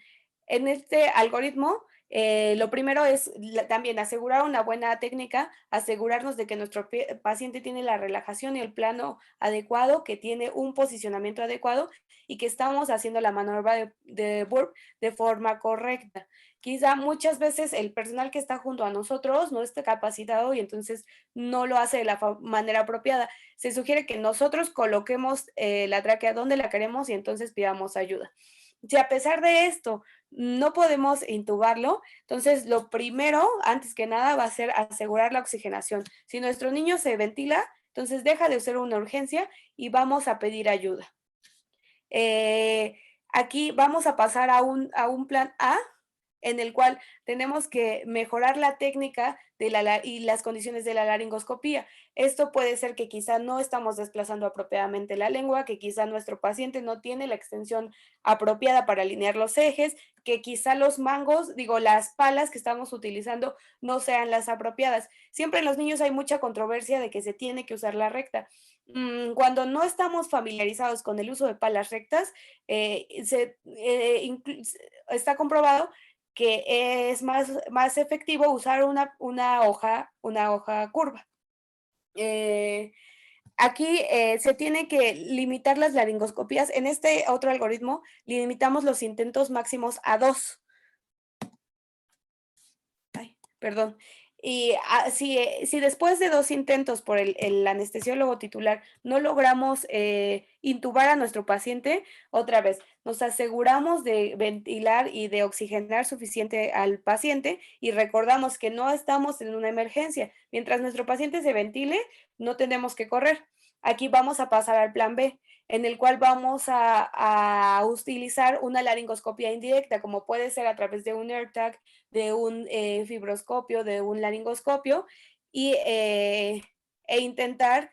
este algoritmo, lo primero es también asegurar una buena técnica, asegurarnos de que nuestro paciente tiene la relajación y el plano adecuado, que tiene un posicionamiento adecuado y que estamos haciendo la maniobra de burp de forma correcta. Quizá muchas veces el personal que está junto a nosotros no esté capacitado y entonces no lo hace de la manera apropiada. Se sugiere que nosotros coloquemos la tráquea donde la queremos y entonces pidamos ayuda. Si a pesar de esto no podemos intubarlo, entonces lo primero, antes que nada, va a ser asegurar la oxigenación. Si nuestro niño se ventila, entonces deja de ser una urgencia y vamos a pedir ayuda. Aquí vamos a pasar a un plan A, en el cual tenemos que mejorar la técnica y las condiciones de la laringoscopía. Esto puede ser que quizá no estamos desplazando apropiadamente la lengua, que quizá nuestro paciente no tiene la extensión apropiada para alinear los ejes, que quizá los mangos, las palas que estamos utilizando no sean las apropiadas. Siempre en los niños hay mucha controversia de que se tiene que usar la recta. Cuando no estamos familiarizados con el uso de palas rectas, está comprobado que es más efectivo usar una hoja curva. Aquí se tiene que limitar las laringoscopías. En este otro algoritmo limitamos los intentos máximos a 2. Perdón. Y si después de 2 intentos por el anestesiólogo titular no logramos intubar a nuestro paciente, otra vez nos aseguramos de ventilar y de oxigenar suficiente al paciente y recordamos que no estamos en una emergencia. Mientras nuestro paciente se ventile, no tenemos que correr. Aquí vamos a pasar al plan B, en el cual vamos a utilizar una laringoscopia indirecta, como puede ser a través de un AirTag, de un fibroscopio, de un laringoscopio, y, intentar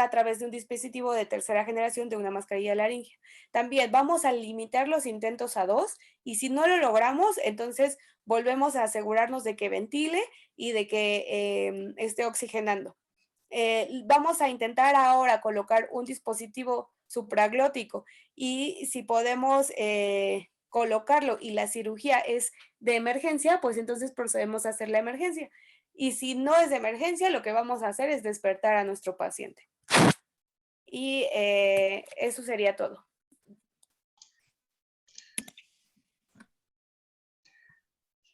a través de un dispositivo de tercera generación de una mascarilla laringea. También vamos a limitar los intentos a 2 y si no lo logramos, entonces volvemos a asegurarnos de que ventile y de que esté oxigenando. Vamos a intentar ahora colocar un dispositivo supraglótico y si podemos colocarlo y la cirugía es de emergencia, pues entonces procedemos a hacer la emergencia. Y si no es de emergencia, lo que vamos a hacer es despertar a nuestro paciente. Y eso sería todo.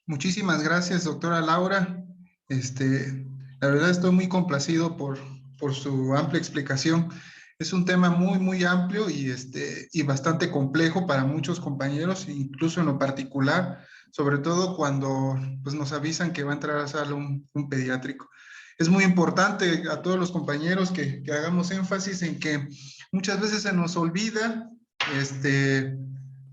Muchísimas gracias, doctora Laura. La verdad estoy muy complacido por su amplia explicación. Es un tema muy, muy amplio y bastante complejo para muchos compañeros, incluso en lo particular, sobre todo cuando pues, nos avisan que va a entrar a sala un pediátrico. Es muy importante a todos los compañeros que hagamos énfasis en que muchas veces se nos olvida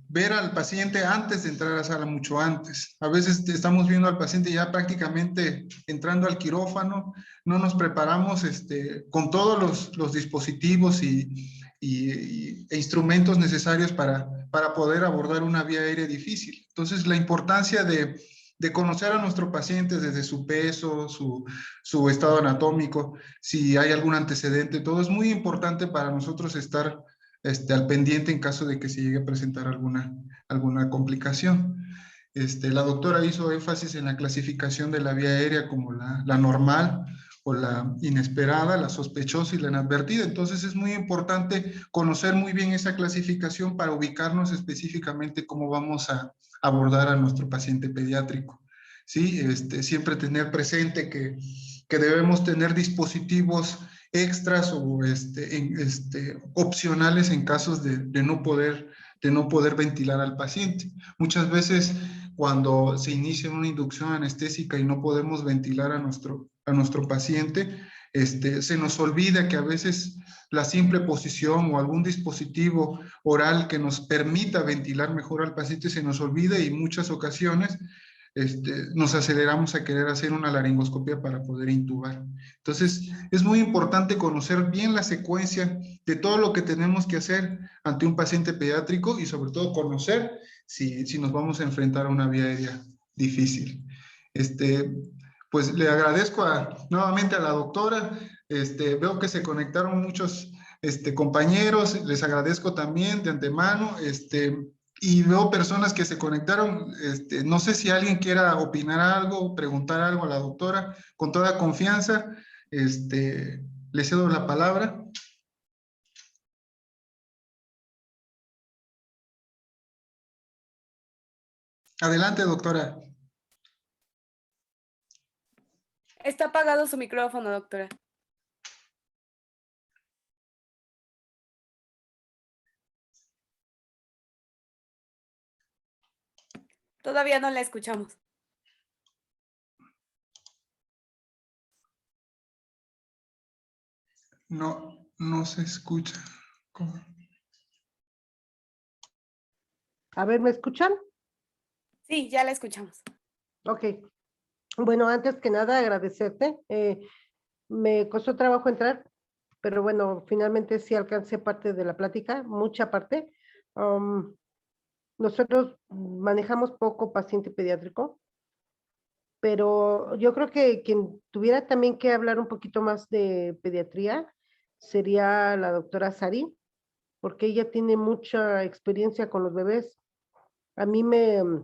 ver al paciente antes de entrar a sala, mucho antes. A veces estamos viendo al paciente ya prácticamente entrando al quirófano, no nos preparamos con todos los dispositivos e instrumentos necesarios para poder abordar una vía aérea difícil. Entonces, la importancia de conocer a nuestro paciente desde su peso, su estado anatómico, si hay algún antecedente, todo es muy importante para nosotros estar al pendiente en caso de que se llegue a presentar alguna complicación. La doctora hizo énfasis en la clasificación de la vía aérea como la normal o la inesperada, la sospechosa y la inadvertida. Entonces es muy importante conocer muy bien esa clasificación para ubicarnos específicamente cómo vamos a abordar a nuestro paciente pediátrico. ¿Sí? Siempre tener presente que debemos tener dispositivos extras o opcionales en casos de no poder ventilar al paciente. Muchas veces cuando se inicia una inducción anestésica y no podemos ventilar a nuestro paciente, se nos olvida que a veces la simple posición o algún dispositivo oral que nos permita ventilar mejor al paciente se nos olvida y en muchas ocasiones nos aceleramos a querer hacer una laringoscopia para poder intubar. Entonces, es muy importante conocer bien la secuencia de todo lo que tenemos que hacer ante un paciente pediátrico y sobre todo conocer si nos vamos a enfrentar a una vía aérea difícil. Pues le agradezco nuevamente a la doctora. Veo que se conectaron muchos compañeros, les agradezco también de antemano. Y veo personas que se conectaron. No sé si alguien quiera opinar algo, preguntar algo a la doctora, con toda confianza. Le cedo la palabra. Adelante, doctora. Está apagado su micrófono, doctora. Todavía no la escuchamos. No se escucha. ¿Cómo? A ver, ¿me escuchan? Sí, ya la escuchamos. Ok. Bueno, antes que nada, agradecerte. Me costó trabajo entrar, pero bueno, finalmente sí alcancé parte de la plática, mucha parte. Nosotros manejamos poco paciente pediátrico, pero yo creo que quien tuviera también que hablar un poquito más de pediatría sería la doctora Sari, porque ella tiene mucha experiencia con los bebés. A mí me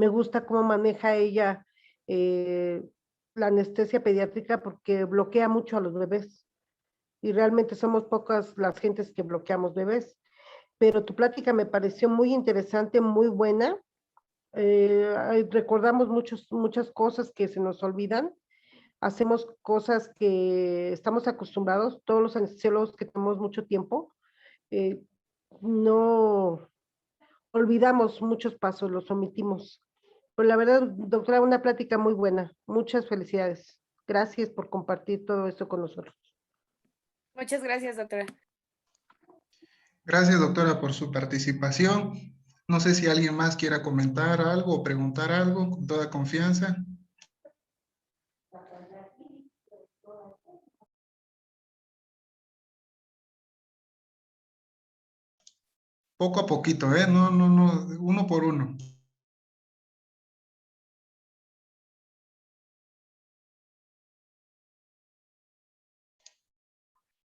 gusta cómo maneja ella la anestesia pediátrica porque bloquea mucho a los bebés y realmente somos pocas las gentes que bloqueamos bebés. Pero tu plática me pareció muy interesante, muy buena recordamos muchas cosas que se nos olvidan, hacemos cosas que estamos acostumbrados, todos los anestesiólogos que tenemos mucho tiempo, eh, no olvidamos muchos pasos, los omitimos. Pero la verdad, doctora, una plática muy buena. Muchas felicidades. Gracias por compartir todo esto con nosotros. Muchas gracias, doctora. Gracias, doctora, por su participación. No sé si alguien más quiera comentar algo o preguntar algo con toda confianza. Poco a poquito, ¿eh? No, uno por uno.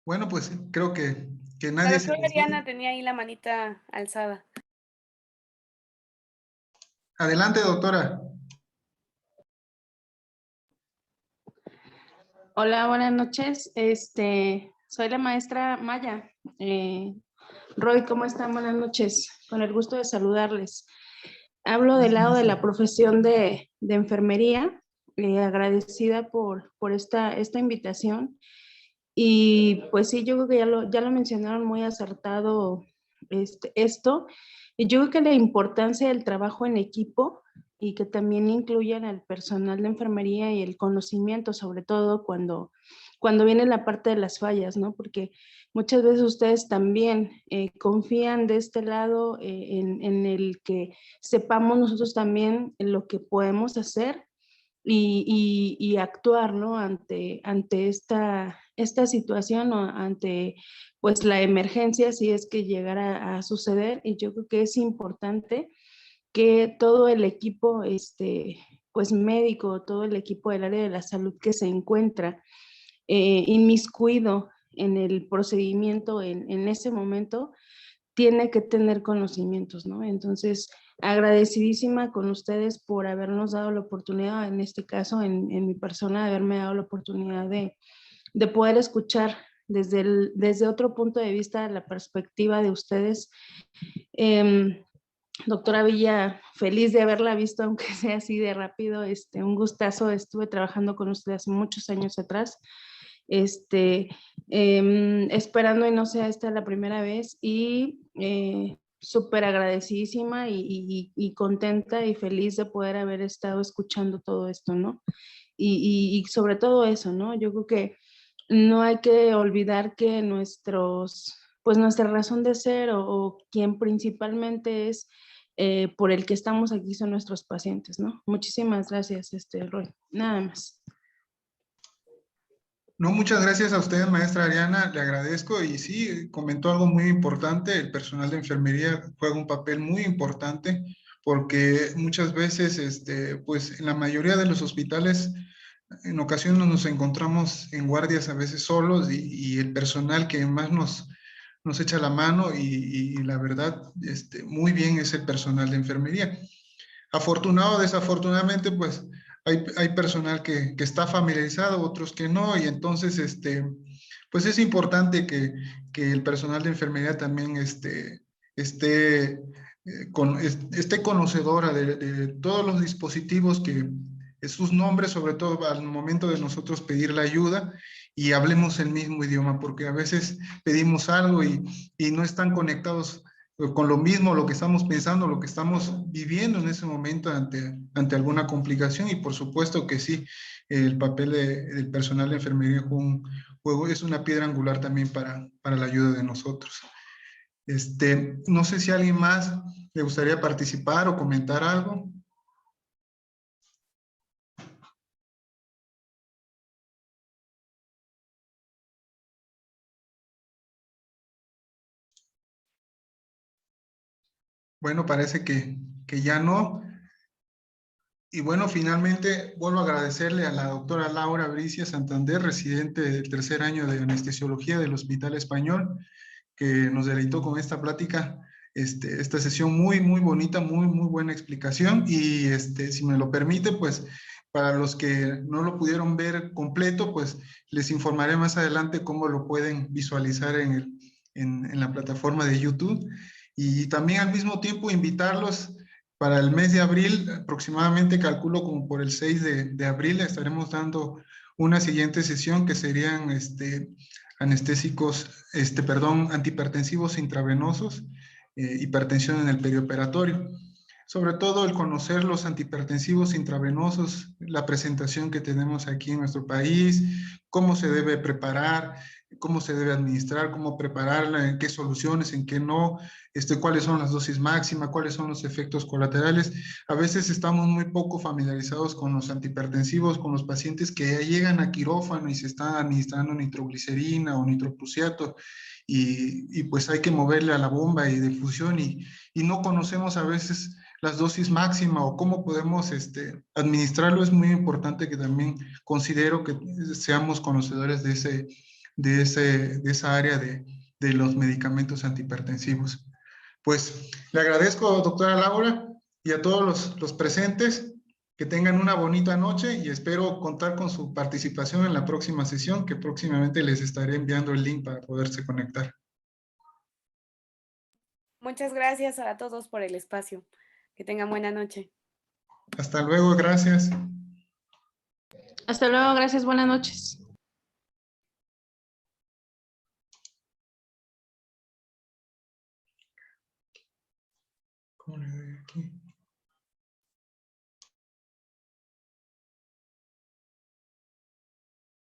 Bueno, pues creo que La nadie se doctora desvía. Ariana tenía ahí la manita alzada. Adelante, doctora. Hola, buenas noches. Soy la maestra Maya. Roy, ¿cómo están? Buenas noches. Con el gusto de saludarles. Hablo del lado de la profesión de enfermería, agradecida por esta invitación. Y pues sí, yo creo que ya lo mencionaron muy acertado esto. Y yo creo que la importancia del trabajo en equipo y que también incluyan al personal de enfermería y el conocimiento, sobre todo cuando viene la parte de las fallas, ¿no? Porque muchas veces ustedes también confían de este lado en el que sepamos nosotros también lo que podemos hacer y actuar, ¿no? Ante esta situación o ante pues la emergencia si es que llegara a suceder. Y yo creo que es importante que todo el equipo, pues médico, todo el equipo del área de la salud que se encuentra inmiscuido en el procedimiento en ese momento, tiene que tener conocimientos, ¿no? Entonces, agradecidísima con ustedes por habernos dado la oportunidad, en este caso, en mi persona, de haberme dado la oportunidad de poder escuchar desde otro punto de vista la perspectiva de ustedes. Doctora Villa, feliz de haberla visto, aunque sea así de rápido, un gustazo, estuve trabajando con usted hace muchos años atrás, esperando y no sea esta la primera vez y súper agradecidísima y contenta y feliz de poder haber estado escuchando todo esto, ¿no? Y sobre todo eso, ¿no? Yo creo que no hay que olvidar que pues nuestra razón de ser o quien principalmente es por el que estamos aquí son nuestros pacientes, ¿no? Muchísimas gracias, Roy. Nada más. No, muchas gracias a usted, maestra Ariana, le agradezco y sí, comentó algo muy importante, el personal de enfermería juega un papel muy importante porque muchas veces, pues en la mayoría de los hospitales, en ocasiones nos encontramos en guardias a veces solos y el personal que más nos echa la mano y la verdad, muy bien es el personal de enfermería. Afortunado o desafortunadamente, pues hay personal que está familiarizado, otros que no, y entonces, pues es importante que el personal de enfermería también esté, esté conocedora de todos los dispositivos sus nombres, sobre todo al momento de nosotros pedir la ayuda y hablemos el mismo idioma, porque a veces pedimos algo y no están conectados con lo mismo, lo que estamos pensando, lo que estamos viviendo en ese momento ante alguna complicación y por supuesto que sí, el papel del personal de enfermería es una piedra angular también para la ayuda de nosotros. No sé si a alguien más le gustaría participar o comentar algo. Bueno, parece que ya no. Y bueno, finalmente vuelvo a agradecerle a la doctora Laura Bricia Santander, residente del tercer año de anestesiología del Hospital Español, que nos deleitó con esta plática, esta sesión muy bonita, muy buena explicación. Y si me lo permite, pues para los que no lo pudieron ver completo, pues les informaré más adelante cómo lo pueden visualizar en la plataforma de YouTube. Y también al mismo tiempo invitarlos Para el mes de abril, aproximadamente calculo como por el 6 de abril, estaremos dando una siguiente sesión que serían anestésicos, antihipertensivos intravenosos, hipertensión en el perioperatorio. Sobre todo el conocer los antihipertensivos intravenosos, la presentación que tenemos aquí en nuestro país, cómo se debe preparar, cómo se debe administrar, cómo prepararla, en qué soluciones, en qué no, cuáles son las dosis máximas, cuáles son los efectos colaterales. A veces estamos muy poco familiarizados con los antihipertensivos, con los pacientes que ya llegan a quirófano y se están administrando nitroglicerina o nitroprusiato, y pues hay que moverle a la bomba y difusión y no conocemos a veces las dosis máximas o cómo podemos administrarlo. Es muy importante que también considero que seamos conocedores de esa área de los medicamentos antihipertensivos. Pues le agradezco, doctora Laura, y a todos los presentes, que tengan una bonita noche y espero contar con su participación en la próxima sesión, que próximamente les estaré enviando el link para poderse conectar. Muchas gracias a todos por el espacio. Que tengan buena noche. Hasta luego, gracias. Hasta luego, gracias, buenas noches. ¿Cómo le doy aquí?